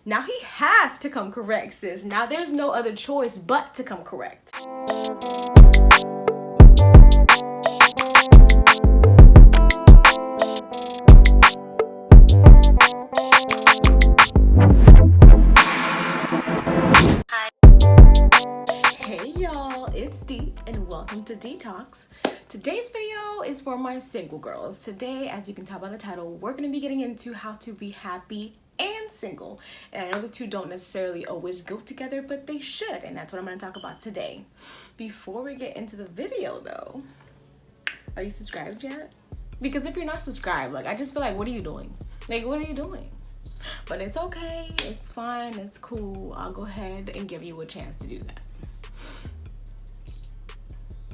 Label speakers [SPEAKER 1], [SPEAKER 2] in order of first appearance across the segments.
[SPEAKER 1] Now he has to come correct, sis. Now there's no other choice but to come correct. Hey y'all, it's Dee and welcome to Detox. Today's video is for my single girls. Today, as you can tell by the title, we're going to be getting into how to be happy and single. And I know the two don't necessarily always go together, but they should, and that's what I'm going to talk about today. Before we get into the video though, are you subscribed yet? Because if you're not subscribed, I just feel like, what are you doing? What are you doing? But it's okay, it's fine, it's cool. I'll go ahead and give you a chance to do that.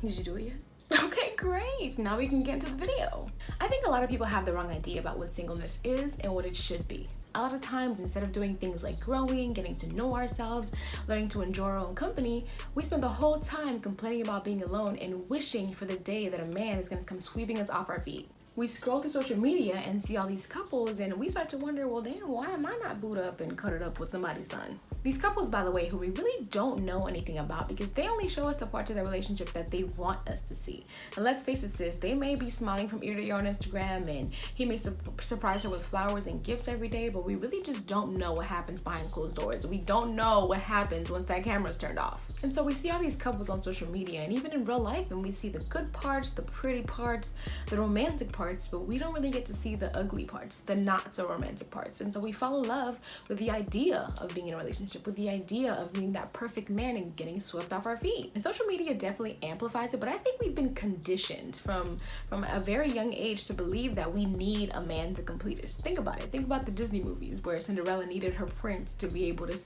[SPEAKER 1] Did you do it yet? Okay, great. Now we can get into the video. I think a lot of people have the wrong idea about what singleness is and what it should be. A lot of times, instead of doing things like growing, getting to know ourselves, learning to enjoy our own company, we spend the whole time complaining about being alone and wishing for the day that a man is going to come sweeping us off our feet. We scroll through social media and see all these couples and we start to wonder, well, damn, why am I not booed up and cuddled up with somebody's son? These couples, by the way, who we really don't know anything about because they only show us the parts of their relationship that they want us to see. And let's face it, sis, they may be smiling from ear to ear on Instagram and he may surprise her with flowers and gifts every day, but we really just don't know what happens behind closed doors. We don't know what happens once that camera's turned off. And so we see all these couples on social media and even in real life, and we see the good parts, the pretty parts, the romantic parts, but we don't really get to see the ugly parts, the not so romantic parts. And so we fall in love with the idea of being in a relationship, with the idea of being that perfect man and getting swept off our feet. And social media definitely amplifies it, but I think we've been conditioned from a very young age to believe that we need a man to complete us. Think about it. Think about the Disney movies where Cinderella needed her prince to be able to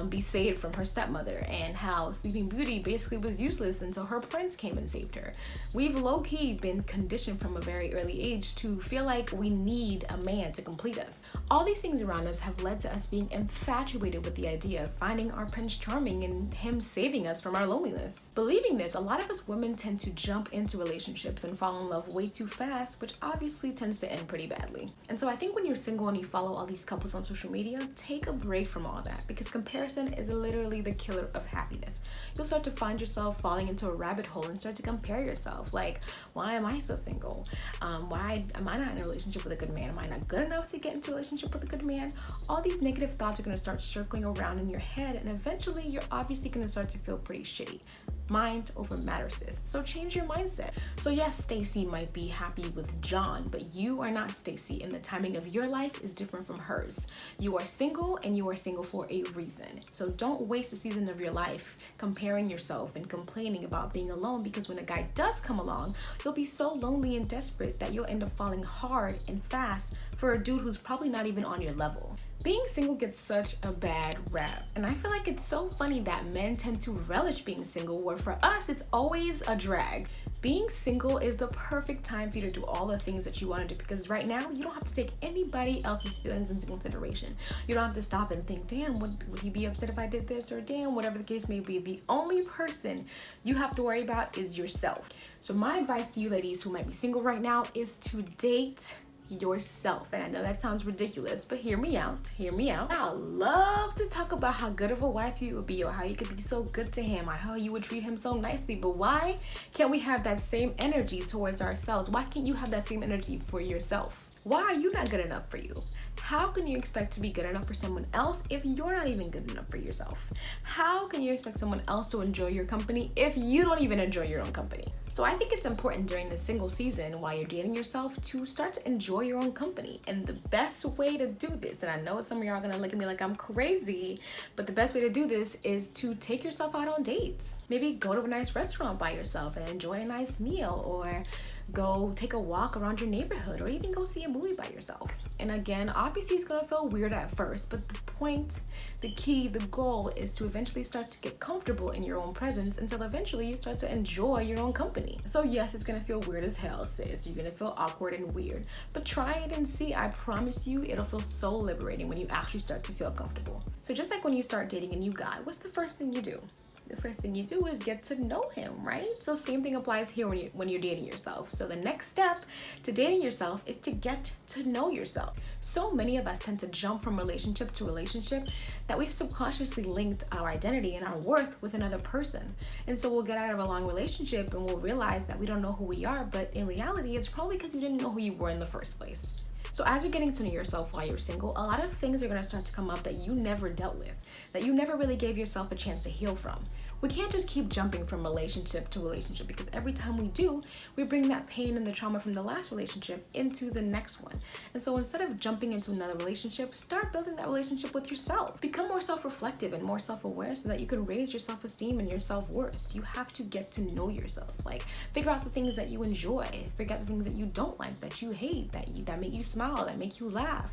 [SPEAKER 1] be saved from her stepmother, and how Sleeping Beauty basically was useless until her prince came and saved her. We've low-key been conditioned from a very early age to feel like we need a man to complete us. All these things around us have led to us being infatuated with the idea of finding our Prince Charming and him saving us from our loneliness. Believing this, a lot of us women tend to jump into relationships and fall in love way too fast, which obviously tends to end pretty badly. And so I think when you're single and you follow all these couples on social media, take a break from all that, because comparison is literally the killer of happiness. You'll start to find yourself falling into a rabbit hole and start to compare yourself. Like, why am I so single? Why am I not in a relationship with a good man? Am I not good enough to get into a relationship with a good man? All these negative thoughts are going to start circling around in your head, and eventually you're obviously going to start to feel pretty shitty. Mind over matter, sis. So change your mindset. So yes, Stacy might be happy with John, but you are not Stacy, and the timing of your life is different from hers. You are single, and you are single for a reason. So don't waste a season of your life comparing yourself and complaining about being alone, because when a guy does come along, you'll be so lonely and desperate that you'll end up falling hard and fast for a dude who's probably not even on your level. Being single gets such a bad rap, and I feel like it's so funny that men tend to relish being single, where for us it's always a drag. Being single is the perfect time for you to do all the things that you want to do, because right now you don't have to take anybody else's feelings into consideration. You don't have to stop and think, damn, would he be upset if I did this, or damn, whatever the case may be. The only person you have to worry about is yourself. So my advice to you ladies who might be single right now is to date yourself. And I know that sounds ridiculous, but hear me out. I love to talk about how good of a wife you would be, or how you could be so good to him, or how you would treat him so nicely. But why can't we have that same energy towards ourselves? Why can't you have that same energy for yourself? Why are you not good enough for you? How can you expect to be good enough for someone else if you're not even good enough for yourself? How can you expect someone else to enjoy your company if you don't even enjoy your own company? So I think it's important during the single season, while you're dating yourself, to start to enjoy your own company. And the best way to do this, and I know some of y'all are gonna look at me like I'm crazy, but the best way to do this is to take yourself out on dates. Maybe go to a nice restaurant by yourself and enjoy a nice meal, or go take a walk around your neighborhood, or even go see a movie by yourself. And again, obviously it's gonna feel weird at first, but the point, the key, the goal is to eventually start to get comfortable in your own presence until eventually you start to enjoy your own company. So yes, it's gonna feel weird as hell, sis. You're gonna feel awkward and weird, but try it and see. I promise you, it'll feel so liberating when you actually start to feel comfortable. So just like when you start dating a new guy, what's the first thing you do? the first thing you do is get to know him, right? So same thing applies here when you're dating yourself. So the next step to dating yourself is to get to know yourself. So many of us tend to jump from relationship to relationship that we've subconsciously linked our identity and our worth with another person. And so we'll get out of a long relationship and we'll realize that we don't know who we are, but in reality, it's probably because you didn't know who you were in the first place. So as you're getting to know yourself while you're single, a lot of things are going to start to come up that you never dealt with, that you never really gave yourself a chance to heal from. We can't just keep jumping from relationship to relationship, because every time we do, we bring that pain and the trauma from the last relationship into the next one. And so instead of jumping into another relationship, start building that relationship with yourself. Become more self-reflective and more self-aware so that you can raise your self-esteem and your self-worth. You have to get to know yourself. Like, figure out the things that you enjoy, figure out the things that you don't like, that you hate, that make you smile, that make you laugh.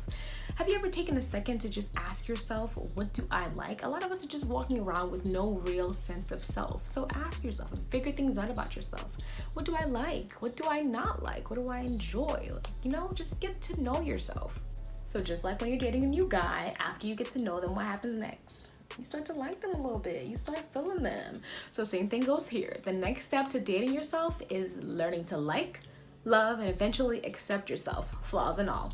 [SPEAKER 1] Have you ever taken a second to just ask yourself, what do I like? A lot of us are just walking around with no real sense of self. So ask yourself and figure things out about yourself. What do I like? What do I not like? What do I enjoy? Just get to know yourself. So just like when you're dating a new guy, after you get to know them, what happens next? You start to like them a little bit. You start feeling them. So same thing goes here. The next step to dating yourself is learning to like, love, and eventually accept yourself, flaws and all.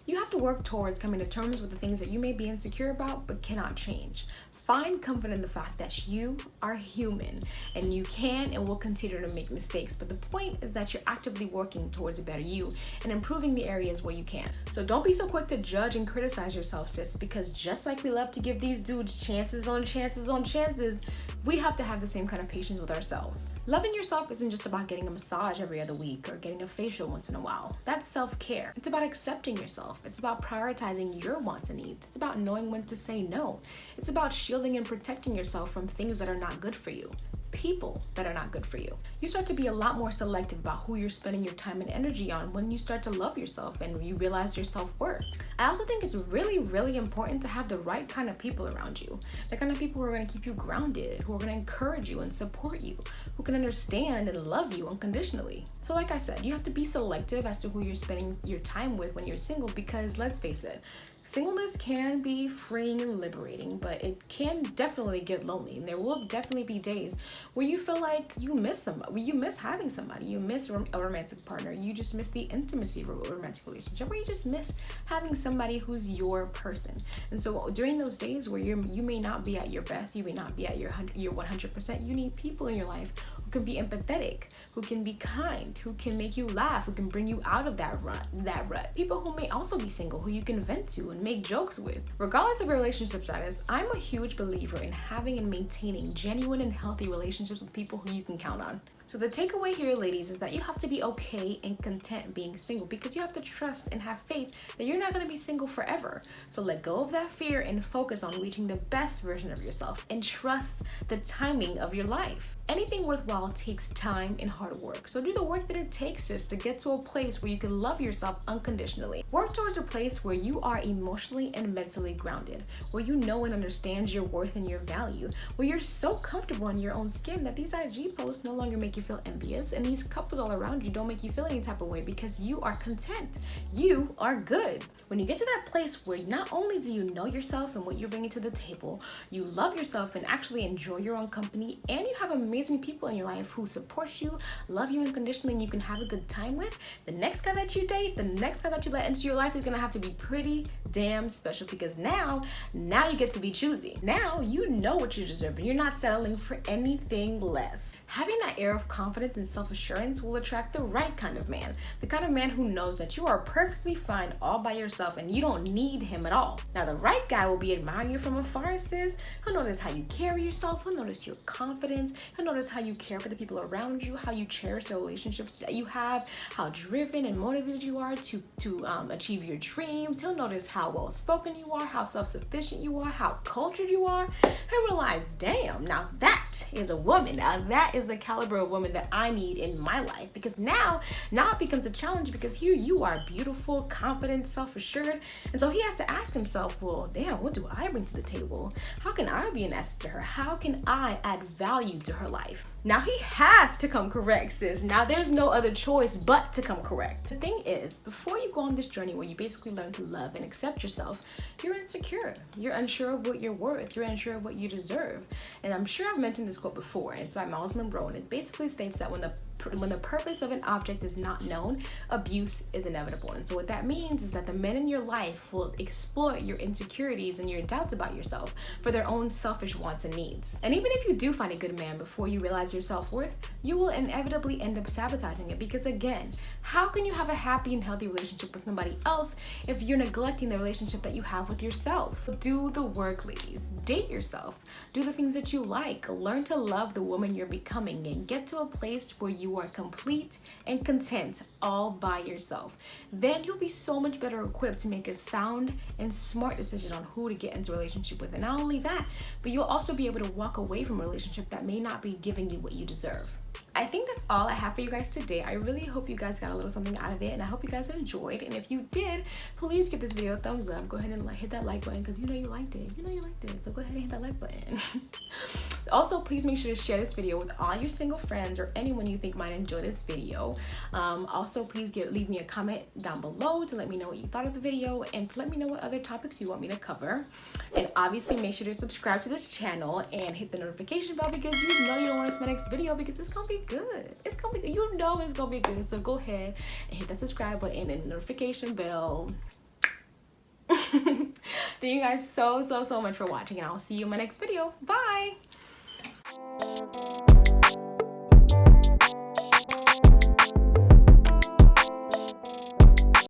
[SPEAKER 1] You have to work towards coming to terms with the things that you may be insecure about but cannot change. Find comfort in the fact that you are human and you can and will continue to make mistakes. But the point is that you're actively working towards a better you and improving the areas where you can. So don't be so quick to judge and criticize yourself, sis, because just like we love to give these dudes chances on chances on chances, we have to have the same kind of patience with ourselves. Loving yourself isn't just about getting a massage every other week or getting a facial once in a while. That's self-care. It's about accepting yourself. It's about prioritizing your wants and needs. It's about knowing when to say no. It's about shielding and protecting yourself from things that are not good for you, people that are not good for you. You start to be a lot more selective about who you're spending your time and energy on when you start to love yourself and you realize your self-worth. I also think it's really, really important to have the right kind of people around you. The kind of people who are going to keep you grounded, who are going to encourage you and support you, who can understand and love you unconditionally. So like I said, you have to be selective as to who you're spending your time with when you're single, because let's face it, singleness can be freeing and liberating, but it can definitely get lonely. And there will definitely be days where you feel like you miss somebody, you miss having somebody, you miss a romantic partner, you just miss the intimacy of a romantic relationship, or you just miss having somebody who's your person. And so during those days where you may not be at your best, you may not be at your 100%, you need people in your life who can be empathetic, who can be kind, who can make you laugh, who can bring you out of that rut. People who may also be single, who you can vent to and make jokes with. Regardless of your relationship status, I'm a huge believer in having and maintaining genuine and healthy relationships with people who you can count on. So the takeaway here, ladies, is that you have to be okay and content being single, because you have to trust and have faith that you're not going to be single forever. So let go of that fear and focus on reaching the best version of yourself and trust the timing of your life. Anything worthwhile takes time and hard work. So do the work that it takes, sis, to get to a place where you can love yourself unconditionally. Work towards a place where you are emotionally and mentally grounded, where you know and understand your worth and your value, where you're so comfortable in your own skin that these IG posts no longer make you feel envious, and these couples all around you don't make you feel any type of way, because you are content. You are good. When you get to that place where not only do you know yourself and what you're bringing to the table, you love yourself and actually enjoy your own company, and you have amazing people in your life who support you, love you unconditionally, and you can have a good time with, the next guy that you date, the next guy that you let into your life is gonna have to be pretty damn special, because now you get to be choosy. Now you know what you deserve and you're not settling for anything less. Having that air of confidence and self-assurance will attract the right kind of man. The kind of man who knows that you are perfectly fine all by yourself and you don't need him at all. Now the right guy will be admiring you from afar, sis. He'll notice how you carry yourself, he'll notice your confidence, he'll notice how you care for the people around you, how you cherish the relationships that you have, how driven and motivated you are to achieve your dreams. He'll notice how well-spoken you are, how self-sufficient you are, how cultured you are. He'll realize, damn, now that is a woman. Now that is the caliber of woman that I need in my life, because now it becomes a challenge, because here you are beautiful, confident, self-assured, and so he has to ask himself, well, damn, what do I bring to the table? How can I be an asset to her? How can I add value to her life? Now he has to come correct, sis. Now there's no other choice but to come correct. The thing is, before you go on this journey where you basically learn to love and accept yourself, you're insecure. You're unsure of what you're worth. You're unsure of what you deserve. And I'm sure I've mentioned this quote before. It's by Miles Monroe, and it basically states that when the purpose of an object is not known, abuse is inevitable. And so what that means is that the men in your life will exploit your insecurities and your doubts about yourself for their own selfish wants and needs. And even if you do find a good man before you realize your self-worth, you will inevitably end up sabotaging it, because again, how can you have a happy and healthy relationship with somebody else if you're neglecting the relationship that you have with yourself? Do the work, ladies. Date yourself. Do the things that you like. Learn to love the woman you're becoming and get to a place where you are complete and content all by yourself. Then you'll be so much better equipped to make a sound and smart decision on who to get into a relationship with. And not only that, but you'll also be able to walk away from a relationship that may not be giving you what you deserve. I think that's all I have for you guys today. I really hope you guys got a little something out of it, and I hope you guys enjoyed. And if you did, please give this video a thumbs up. Go ahead and hit that like button, because you know you liked it. You know you liked it, so go ahead and hit that like button. Also, please make sure to share this video with all your single friends or anyone you think might enjoy this video. Also, please leave me a comment down below to let me know what you thought of the video and to let me know what other topics you want me to cover. And obviously, make sure to subscribe to this channel and hit the notification bell, because you know you don't want to miss my next video, because it's gonna be good. It's gonna be, you know it's gonna be good. So go ahead and hit that subscribe button and the notification bell. Thank you guys so much for watching, and I'll see you in my next video. Bye.